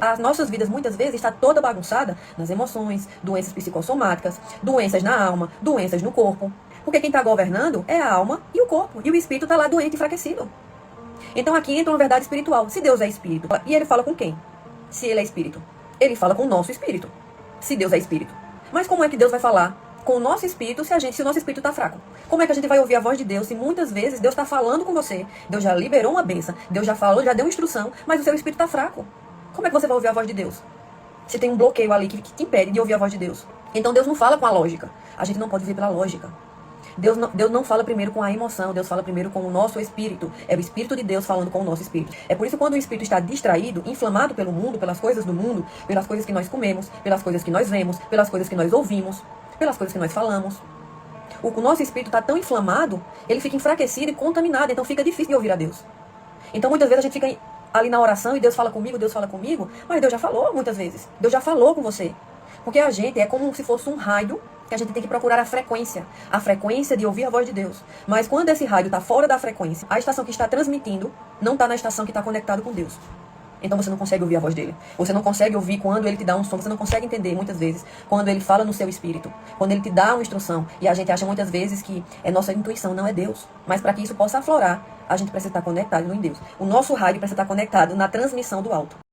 As nossas vidas, muitas vezes, está toda bagunçada nas emoções, doenças psicossomáticas, doenças na alma, doenças no corpo. Porque quem está governando é a alma e o corpo. E o espírito está lá doente, enfraquecido. Então aqui entra uma verdade espiritual. Se Deus é espírito, e ele fala com quem? Se ele é espírito. Ele fala com o nosso espírito. Se Deus é espírito. Mas como é que Deus vai falar com o nosso espírito se o nosso espírito está fraco? Como é que a gente vai ouvir a voz de Deus se muitas vezes Deus está falando com você? Deus já liberou uma bênção, Deus já falou, já deu instrução, mas o seu espírito está fraco. Como é que você vai ouvir a voz de Deus? Se tem um bloqueio ali que te impede de ouvir a voz de Deus. Então Deus não fala com a lógica. A gente não pode viver pela lógica. Deus não fala primeiro com a emoção, Deus fala primeiro com o nosso espírito. É o Espírito de Deus falando com o nosso espírito. É por isso que quando o espírito está distraído, inflamado pelo mundo, pelas coisas do mundo, pelas coisas que nós comemos, pelas coisas que nós vemos, pelas coisas que nós ouvimos, pelas coisas que nós falamos. O nosso espírito está tão inflamado, ele fica enfraquecido e contaminado, então fica difícil de ouvir a Deus. Então muitas vezes a gente fica ali na oração e Deus fala comigo, mas Deus já falou muitas vezes. Deus já falou com você. Porque a gente é como se fosse um raio que a gente tem que procurar a frequência de ouvir a voz de Deus. Mas quando esse raio está fora da frequência, a estação que está transmitindo não está na estação que está conectada com Deus. Então você não consegue ouvir a voz dele. Você não consegue ouvir quando ele te dá um som. Você não consegue entender muitas vezes quando ele fala no seu espírito. Quando ele te dá uma instrução. E a gente acha muitas vezes que é nossa intuição, não é Deus. Mas para que isso possa aflorar, a gente precisa estar conectado em Deus. O nosso rádio precisa estar conectado na transmissão do alto.